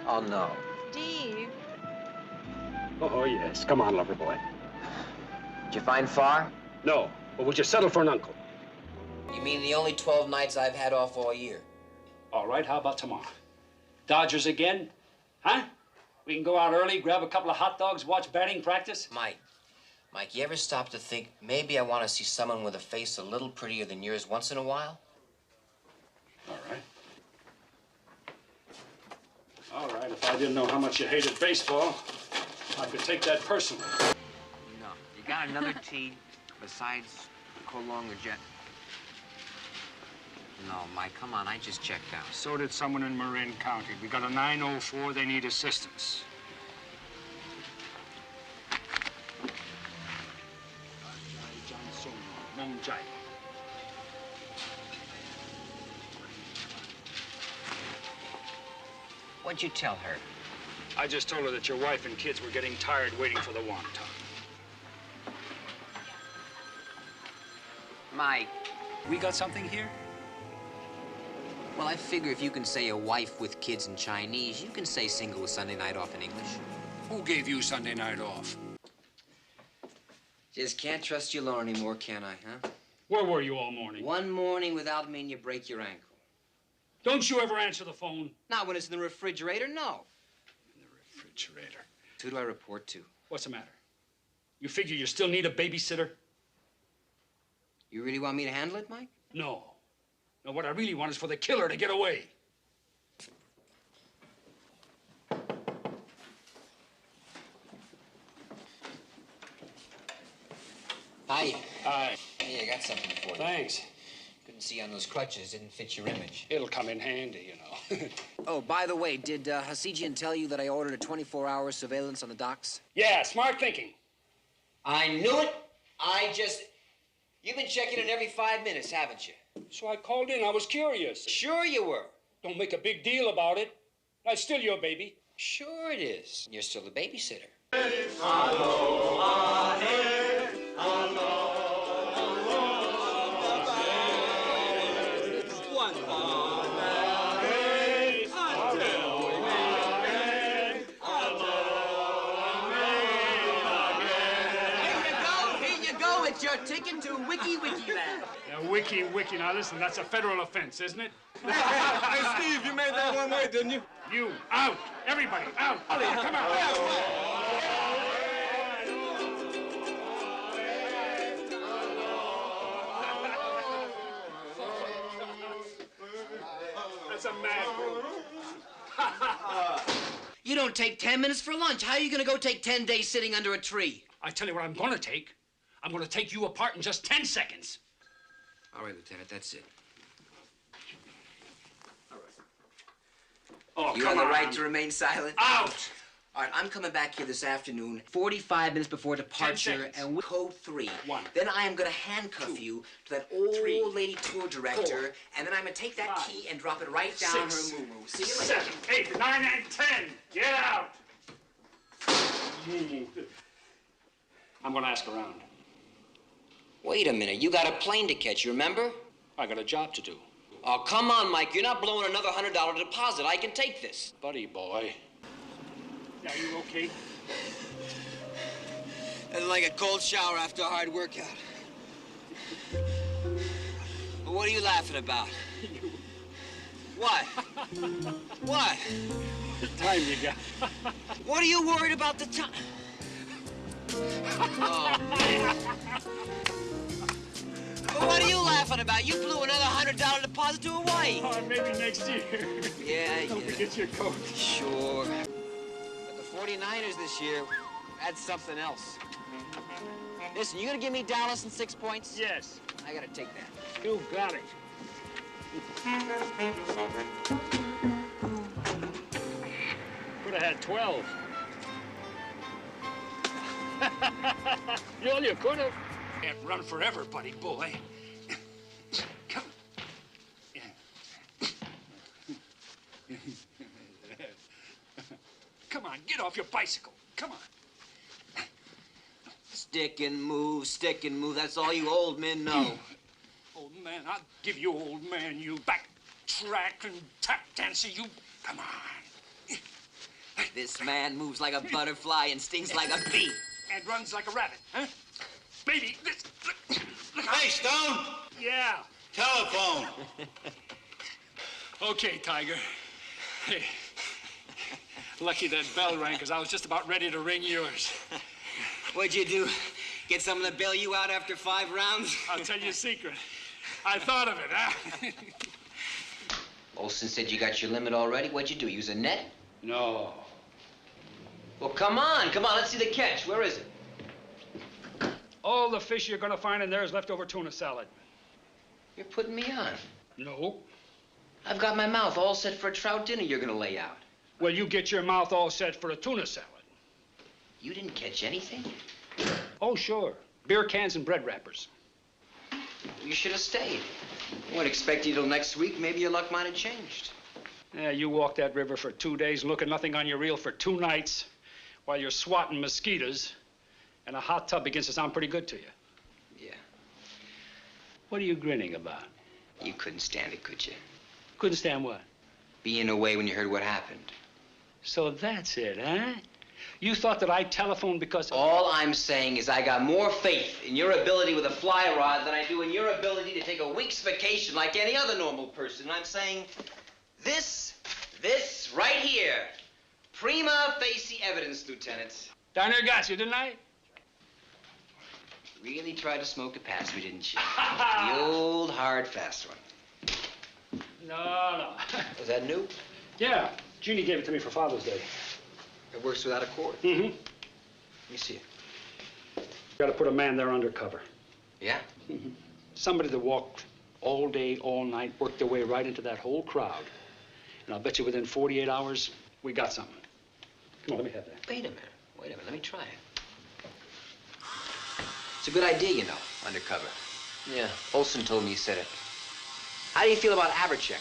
Oh, no. Steve. Oh, yes. Come on, lover boy. Did you find Far? No, but would you settle for an uncle? You mean the only 12 nights I've had off all year? All right, how about tomorrow? Dodgers again? Huh? We can go out early, grab a couple of hot dogs, watch batting practice? Mike, you ever stop to think maybe I want to see someone with a face a little prettier than yours once in a while? All right. All right, if I didn't know how much you hated baseball, I could take that personally. No. You got another tea besides Colong or Jet? No, Mike, come on. I just checked out. So did someone in Marin County. We got a 904. They need assistance. What'd you tell her? I just told her that your wife and kids were getting tired waiting for the wonton. Mike. We got something here? Well, I figure if you can say a wife with kids in Chinese, you can say single with Sunday night off in English. Who gave you Sunday night off? Just can't trust you alone anymore, can I, huh? Where were you all morning? One morning without me and you break your ankle. Don't you ever answer the phone? Not when it's in the refrigerator, no. In the refrigerator. Who do I report to? What's the matter? You figure you still need a babysitter? You really want me to handle it, Mike? No. No, what I really want is for the killer to get away. Hi. Hi. Hey, I got something for you. Thanks. Couldn't see on those crutches. Didn't fit your image. It'll come in handy, you know. Oh, by the way, did Hasidian tell you that I ordered a 24-hour surveillance on the docks? Yeah, smart thinking. I knew it. You've been checking in every 5 minutes, haven't you? So I called in. I was curious. Sure you were. Don't make a big deal about it. That's still your baby. Sure it is. You're still the babysitter. Your ticket to Wiki Land. Yeah, Wiki. Now listen, that's a federal offense, isn't it? Hey, Steve, you made that one way, didn't you? You, out. Everybody, out. Come out. That's a mad group. You don't take 10 minutes for lunch. How are you going to go take 10 days sitting under a tree? I tell you what I'm going to take. I'm going to take you apart in just 10 seconds. All right, Lieutenant, that's it. All right. Oh, You come have the on. right to remain silent? Out! All right, I'm coming back here this afternoon, 45 minutes before departure, seconds. and with code 3. 1. Then I am going to handcuff you to that old 3, lady tour director, 4, and then I'm going to take that 5, key and drop it right down 6, her moo-moo. See you later. 7, 8, 9, and 10. Get out! I'm going to ask around. Wait a minute, you got a plane to catch, you remember? I got a job to do. Oh, come on, Mike, you're not blowing another $100 deposit. I can take this. Buddy boy. Are you okay? It's like a cold shower after a hard workout. But what are you laughing about? What? What? The time you got. What are you worried about the time? Oh. But what are you laughing about? You blew another $100 deposit to Hawaii. Oh, maybe next year. Yeah, Don't forget your coat. Sure. But the 49ers this year, that's something else. Listen, you gonna give me Dallas in 6 points? Yes. I gotta take that. You got it. Could have had 12. You could have. Can't run forever, buddy boy. Come. Come on, get off your bicycle. Come on. stick and move, stick and move. That's all you old men know. Old man, I'll give you, old man, you backtrack and tap dancer, you. Come on. This man moves like a butterfly and stings like a bee. And runs like a rabbit, huh? Baby, this. Look. Hey, Stone. Yeah. Telephone. Okay, Tiger. Hey. Lucky that bell rang, because I was just about ready to ring yours. What'd you do? Get someone to bail you out after 5 rounds? I'll tell you a secret. I thought of it, huh? Olson said you got your limit already. What'd you do, use a net? No. Well, come on, let's see the catch. Where is it? All the fish you're gonna find in there is leftover tuna salad. You're putting me on. No. I've got my mouth all set for a trout dinner you're gonna lay out. Well, you get your mouth all set for a tuna salad. You didn't catch anything? Oh, sure. Beer cans and bread wrappers. You should have stayed. I wouldn't expect you till next week. Maybe your luck might have changed. Yeah, you walked that river for 2 days, look at nothing on your reel for 2 nights, while you're swatting mosquitoes, and a hot tub begins to sound pretty good to you. Yeah. What are you grinning about? You couldn't stand it, could you? Couldn't stand what? Being away when you heard what happened. So that's it, huh? You thought that I telephoned because... All I'm saying is I got more faith in your ability with a fly rod than I do in your ability to take a week's vacation like any other normal person. And I'm saying this right here. Prima facie evidence, Lieutenant. Down there got you, didn't I? Really tried to smoke it past me, didn't you? The old hard fast one. No. Was that new? Yeah, Jeannie gave it to me for Father's Day. It works without a cord. Mm-hmm. Let me see it. Got to put a man there undercover. Yeah? Mm-hmm. Somebody that walked all day, all night, worked their way right into that whole crowd. And I'll bet you within 48 hours, we got something. Come on, let me have that. Wait a minute. Let me try it. It's a good idea, you know, undercover. Yeah, Olson told me you said it. How do you feel about Averchek?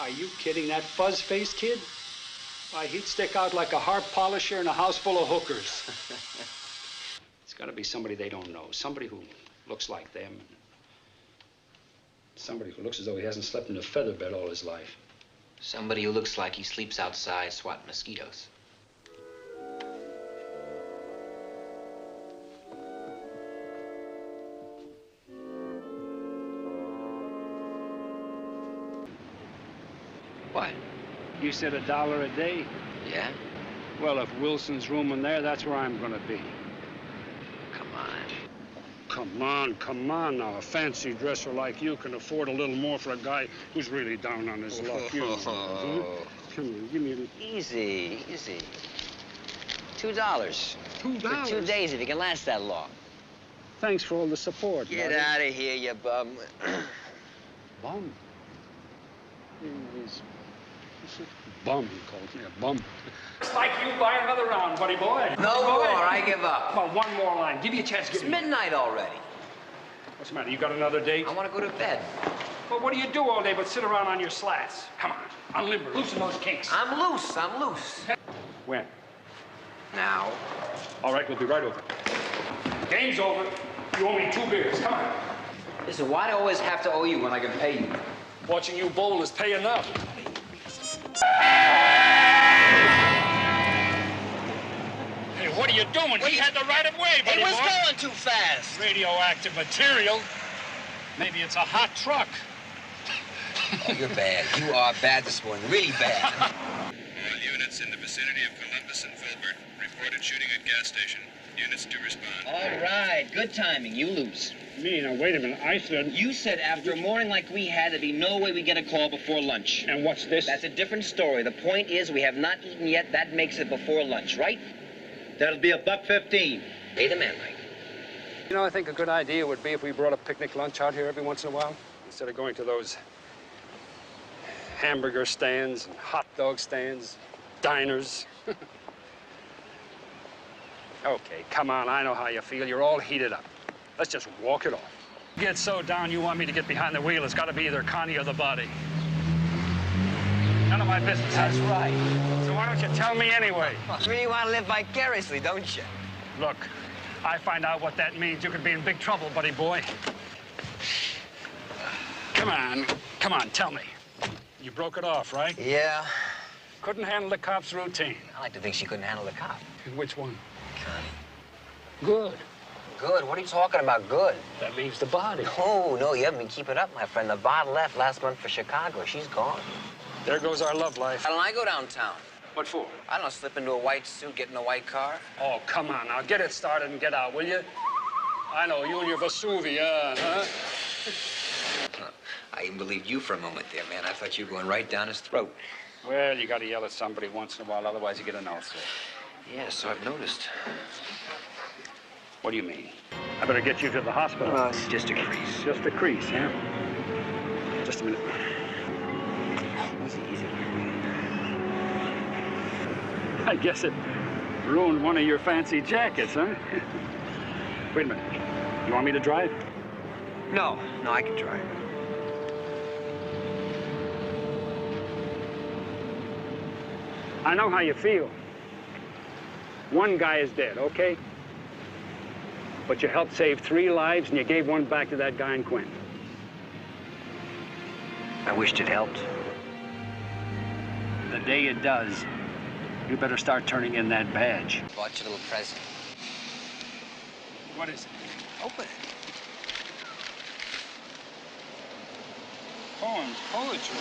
Are you kidding? That fuzz-faced kid? Why, he'd stick out like a harp polisher in a house full of hookers. It's got to be somebody they don't know. Somebody who looks like them. Somebody who looks as though he hasn't slept in a feather bed all his life. Somebody who looks like he sleeps outside swatting mosquitoes. What? You said $1 a day? Yeah? Well, if Wilson's rooming there, that's where I'm gonna be. Come on now. A fancy dresser like you can afford a little more for a guy who's really down on his luck. You know, huh? Come here, give me a little... Easy. $2. $2? For 2 days, if you can last that long. Thanks for all the support, Get buddy. out of here, you bum. Bum? Bum, he called me a bum. It's like you buy another round, buddy boy. No more, I give up. Come on, one more line. Give you a chance to It's get me. midnight already. What's the matter? You got another date? I want to go to bed. Well, what do you do all day but sit around on your slats? Come on, I'm limber. Loosen those kinks. I'm loose. When? Now. All right, we'll be right over. Game's over. You owe me 2 beers. Come on. Listen, why do I always have to owe you when I can pay you? Watching you bowl is pay enough. Hey, what are you doing? He had the right of way, buddy He was boy. going too fast. Radioactive material. Maybe it's a hot truck. Oh, you're bad. You are bad this morning. Really bad. All units in the vicinity of Columbus and Filbert reported shooting at gas station. Units to respond. All right, good timing. You lose. Me? Now, wait a minute. I said... You said after a morning like we had, there'd be no way we get a call before lunch. And what's this? That's a different story. The point is we have not eaten yet. That makes it before lunch, right? That'll be $1.15. Pay the man, Mike. You know, I think a good idea would be if we brought a picnic lunch out here every once in a while, instead of going to those hamburger stands and hot dog stands, diners. Okay, come on, I know how you feel. You're all heated up. Let's just walk it off. Get so down you want me to get behind the wheel, it's got to be either Connie or the body. None of my business. That's right. So why don't you tell me anyway? You really want to live vicariously, don't you? Look, I find out what that means, you could be in big trouble, buddy boy. Come on, tell me. You broke it off, right? Yeah. Couldn't handle the cop's routine. I like to think she couldn't handle the cop. Which one? Connie. Good. Good? What are you talking about, good? That leaves the body. Oh, no, you haven't been keeping up, my friend. The bot left last month for Chicago. She's gone. There goes our love life. Why don't I go downtown? What for? I don't know, slip into a white suit, get in a white car. Oh, come on now. Get it started and get out, will you? I know, you and your Vesuvia, huh? I even believed you for a moment there, man. I thought you were going right down his throat. Well, you gotta yell at somebody once in a while, otherwise you get an ulcer. Yeah, so I've noticed. What do you mean? I better get you to the hospital. Well, it's just a crease. Just a crease, huh? Just a minute. Easy, easy. I guess it ruined one of your fancy jackets, huh? Wait a minute. You want me to drive? No, I can drive. I know how you feel. One guy is dead, okay? But you helped save 3 lives and you gave one back to that guy in Quinn. I wished it helped. The day it does, you better start turning in that badge. Bought you a little present. What is it? Open it. Poems, poetry.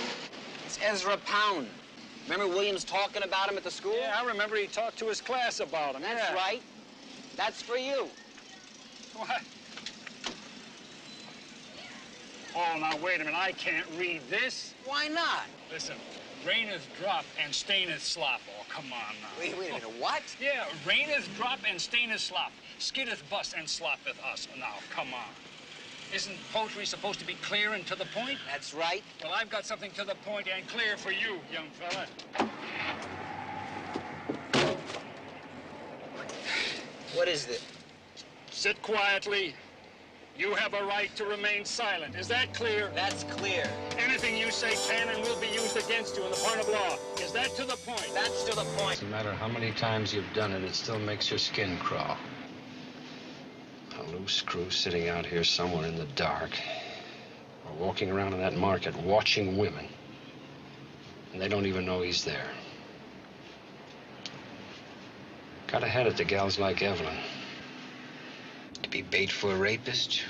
It's Ezra Pound. Remember Williams talking about him at the school? Yeah, I remember he talked to his class about him. That's yeah. right. That's for you. What? Oh, now, wait a minute. I can't read this. Why not? Listen, raineth drop and staineth slop. Oh, come on now. Wait a minute, what? Yeah, raineth drop and staineth slop. Skiddeth bust and sloppeth us. Now, come on. Isn't poetry supposed to be clear and to the point? That's right. Well, I've got something to the point and clear for you, young fella. What is this? Sit quietly. You have a right to remain silent. Is that clear? That's clear. Anything you say can and will be used against you in the point of law. Is that to the point? That's to the point. Doesn't matter how many times you've done it, it still makes your skin crawl. A loose screw sitting out here somewhere in the dark, or walking around in that market watching women, and they don't even know he's there. Gotta hand it to gals like Evelyn. To be bait for a rapist,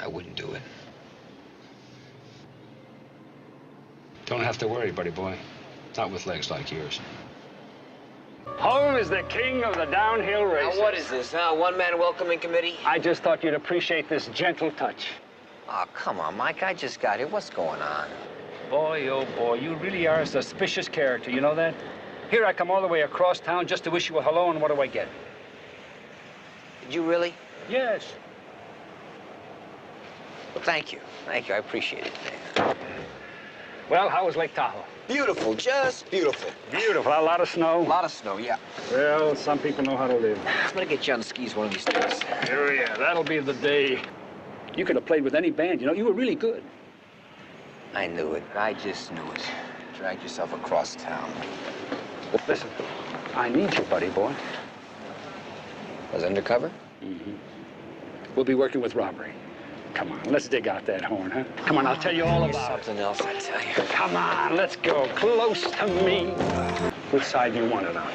I wouldn't do it. Don't have to worry, buddy boy. Not with legs like yours. Home is the king of the downhill races. Now, what is this, huh? One-man welcoming committee? I just thought you'd appreciate this gentle touch. Oh, come on, Mike. I just got here. What's going on? Boy, oh boy, you really are a suspicious character, you know that? Here I come all the way across town just to wish you a hello, and what do I get? Did you really? Yes. Well, thank you. Thank you. I appreciate it, man. Well, how was Lake Tahoe? Beautiful, just beautiful. Beautiful. A lot of snow? A lot of snow, yeah. Well, some people know how to live. I'm gonna get you on skis one of these days. Oh, yeah, that'll be the day. You could have played with any band, you know? You were really good. I knew it. I just knew it. Dragged yourself across town. Listen, I need you, buddy boy. Was undercover? Mm-hmm. We'll be working with robbery. Come on, let's dig out that horn, huh? Come on, I'll tell you all Here's about it. something else, I tell you. Come on, let's go. Close to me. Which side do you want it on?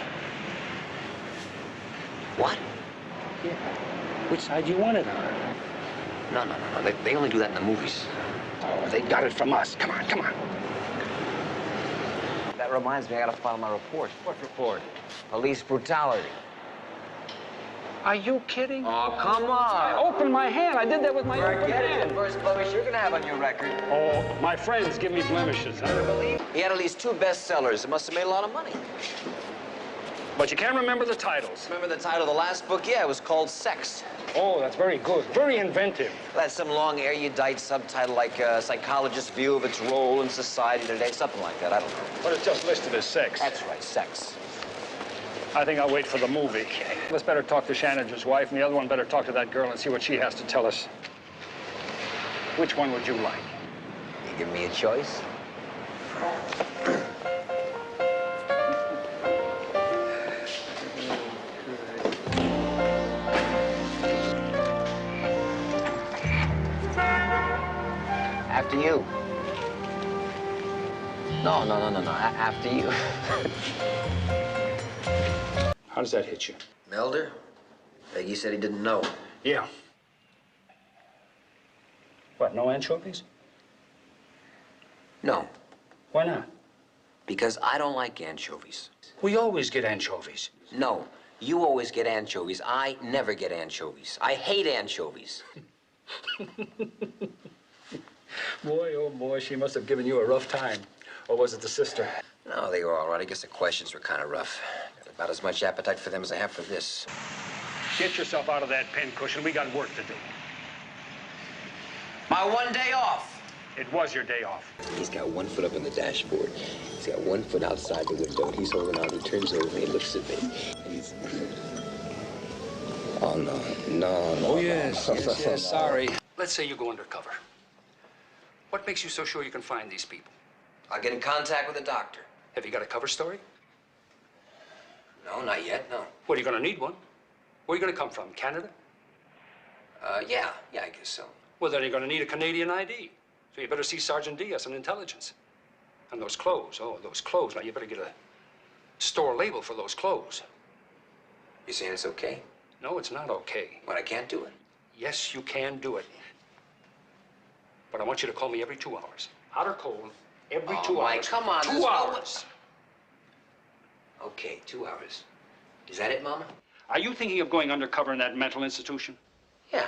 What? Yeah. Which side do you want it on? No. They only do that in the movies. Oh, they got it from us. Come on, come on. That reminds me, I gotta file my report. What report? Police brutality. Are you kidding? Oh, come I on. opened my hand. I did that with my open Forget it. The hand. first blemish you're gonna have on your record. Oh, my friends give me blemishes, huh? He had at least 2 bestsellers. It must have made a lot of money. But you can't remember the titles. Remember the title of the last book? Yeah, it was called Sex. Oh, that's very good. Very inventive. That's some long, erudite subtitle like Psychologist's View of Its Role in Society Today, something like that. I don't know. But it's just listed as sex. That's right, sex. I think I'll wait for the movie. Okay. Let's better talk to Shanager's wife, and the other one better talk to that girl and see what she has to tell us. Which one would you like? You give me a choice? After you. No. After you. How does that hit you? Melder? Peggy said he didn't know. Yeah. What, no anchovies? No, Why not? because I don't like anchovies. We always get anchovies. No, you always get anchovies. I never get anchovies. I hate anchovies. Boy, oh boy, she must have given you a rough time. Or was it the sister? No, they were all right. I guess the questions were kind of rough. Got about as much appetite for them as I have for this. Get yourself out of that pincushion. We got work to do. My one day off. It was your day off. He's got one foot up on the dashboard. He's got one foot outside the window. He's holding out. He turns over and he looks at me. And he's... Oh, no. Oh, yes, sorry. Let's say you go undercover. What makes you so sure you can find these people? I'll get in contact with the doctor. Have you got a cover story? No, not yet, no. Well, you're gonna need one. Where are you gonna come from, Canada? Yeah, I guess so. Well, then you're gonna need a Canadian ID. So you better see Sergeant Diaz on intelligence. And those clothes, those clothes. Now, you better get a store label for those clothes. You saying it's okay? No, it's not okay. But I can't do it. Yes, you can do it. But I want you to call me every 2 hours. Hot or cold, every 2 Mike, hours. come on. 2 hours. Okay, 2 hours. Is that it, Mama? Are you thinking of going undercover in that mental institution? Yeah.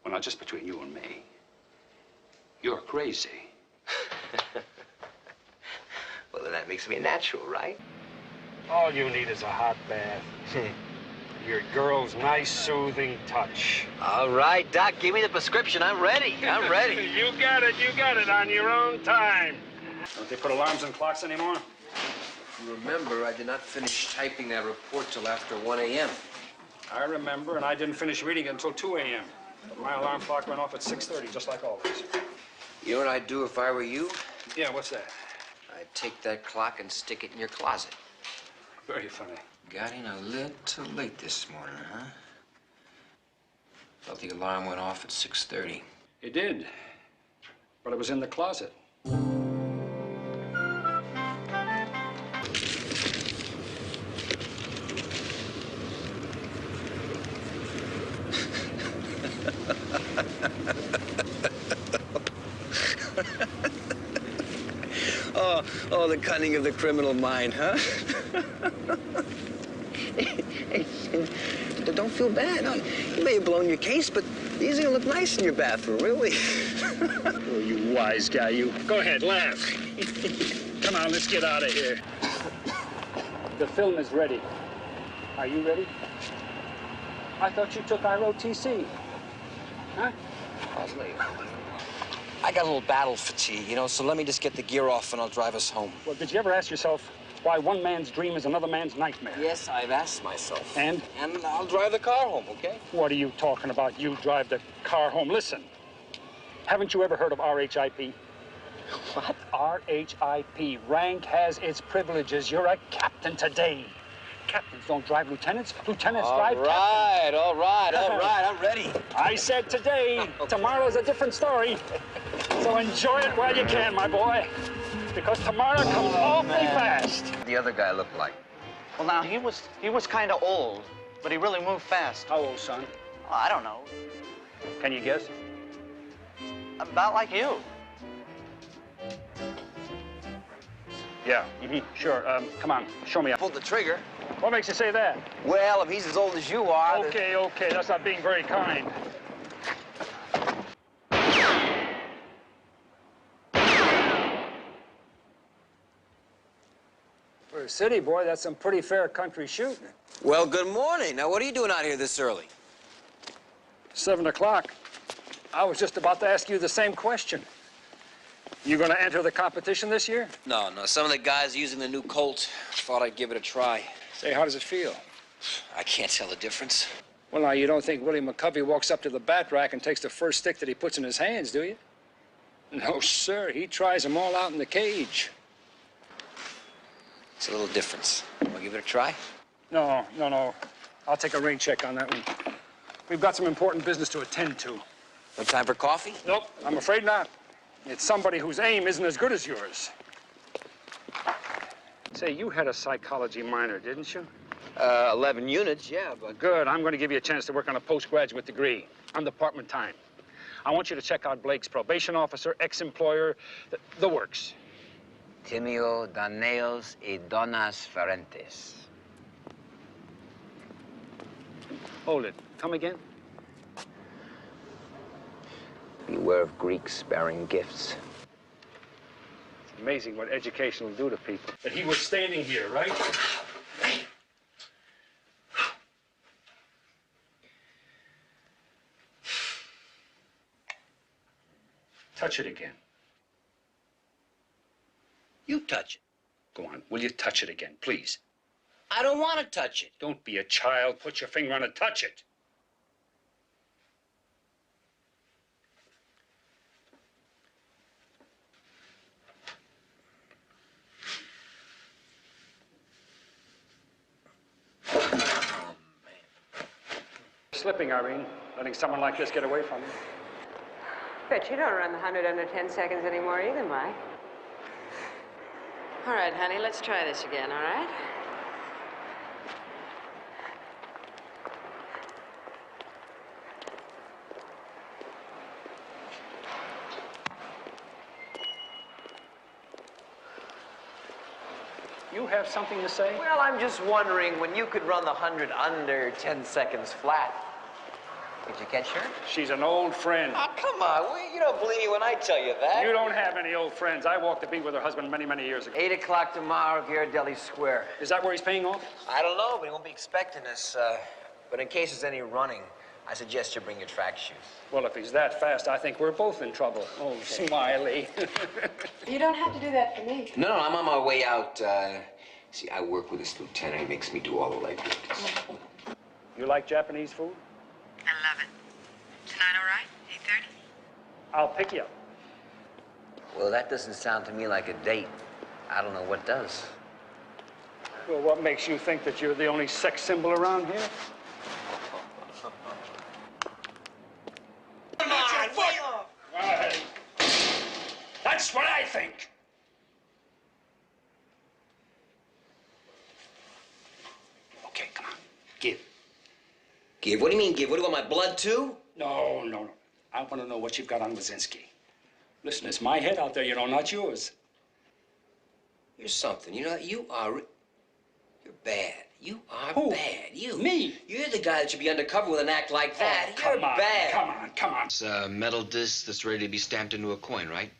Well, now, just between you and me, you're crazy. Well, then that makes me a natural, right? All you need is a hot bath. Your girl's nice, soothing touch. All right, Doc, give me the prescription. I'm ready. You got it on your own time. Don't they put alarms and clocks anymore? Remember, I did not finish typing that report till after 1 a.m. I remember, and I didn't finish reading it until 2 a.m. But my alarm clock went off at 6:30, just like always. You know what I'd do if I were you? Yeah, what's that? I'd take that clock and stick it in your closet. Very funny. Got in a little late this morning, huh? Thought the alarm went off at 6:30. It did, but it was in the closet. Oh, the cunning of the criminal mind, huh? Hey, don't feel bad. No, you may have blown your case, but these are gonna look nice in your bathroom, really. Oh, you wise guy, you. Go ahead, laugh. Come on, let's get out of here. The film is ready. Are you ready? I thought you took ROTC. Huh? I got a little battle fatigue, you know, so let me just get the gear off and I'll drive us home. Well, did you ever ask yourself why one man's dream is another man's nightmare? Yes, I've asked myself. And? And I'll drive the car home, okay? What are you talking about? You drive the car home. Listen, haven't you ever heard of RHIP? What? RHIP. Rank has its privileges. You're a captain today. Captains don't drive lieutenants. Lieutenants drive captains. All right. I'm ready. I said today. Tomorrow's a different story. So enjoy it while you can, my boy. Because tomorrow comes awfully fast. The other guy looked like. Well, now, he was kind of old, but he really moved fast. How old, son? Oh, I don't know. Can you guess? About like you. Yeah, sure. Come on, show me up. Pulled the trigger. What makes you say that? Well, if he's as old as you are... Okay, that's not being very kind. For a city boy, that's some pretty fair country shooting. Well, good morning. Now, what are you doing out here this early? 7 o'clock. I was just about to ask you the same question. You gonna enter the competition this year? No. Some of the guys using the new Colt thought I'd give it a try. Say, how does it feel? I can't tell the difference. Well, now, you don't think Willie McCovey walks up to the bat rack and takes the first stick that he puts in his hands, do you? No, sir. He tries them all out in the cage. It's a little difference. Want to give it a try? No. I'll take a rain check on that one. We've got some important business to attend to. No time for coffee? Nope, I'm afraid not. It's somebody whose aim isn't as good as yours. Say, you had a psychology minor, didn't you? 11 units, yeah, but... Good. I'm going to give you a chance to work on a postgraduate degree on department time. I want you to check out Blake's probation officer, ex-employer, the works. Timio Daneos y Donas Ferentes. Hold it. Come again? Beware of Greeks bearing gifts. It's amazing what education will do to people. But he was standing here, right? Touch it again. You touch it. Go on. Will you touch it again, please? I don't want to touch it. Don't be a child. Put your finger on it. Touch it. Slipping, Irene. Letting someone like this get away from you. Bet you don't run the 100 under 10 seconds anymore either, Mike. All right, honey, let's try this again, all right? You have something to say? Well, I'm just wondering, when you could run the 100 under 10 seconds flat, did you catch her? She's an old friend. Oh, come on. Well, you don't believe me when I tell you that. You don't have any old friends. I walked the beat with her husband many, many years ago. 8 o'clock tomorrow, Ghirardelli Square. Is that where he's paying off? I don't know, but he won't be expecting us. But in case there's any running, I suggest you bring your track shoes. Well, if he's that fast, I think we're both in trouble. Oh, Smiley. You don't have to do that for me. No, I'm on my way out. See, I work with this lieutenant. He makes me do all the legwork. You like Japanese food? I love it. Tonight, all right? 8:30? I'll pick you up. Well, that doesn't sound to me like a date. I don't know what does. Well, what makes you think that you're the only sex symbol around here? Come on, Right. That's what I think. Okay, come on. Give. Give? What do you mean, give? What do you want, my blood, too? No. I want to know what you've got on Wazinski. Listen, it's my head out there, you know, not yours. Here's something. You know, you're bad. You are Who? bad. You. Me? You're the guy that should be undercover with an act like that. Oh, come you're on, bad. Come on. It's a metal disc that's ready to be stamped into a coin, right?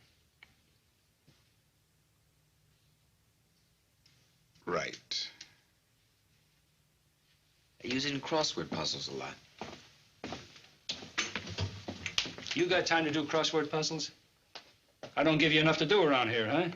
Right. I use it in crossword puzzles a lot. You got time to do crossword puzzles? I don't give you enough to do around here, huh?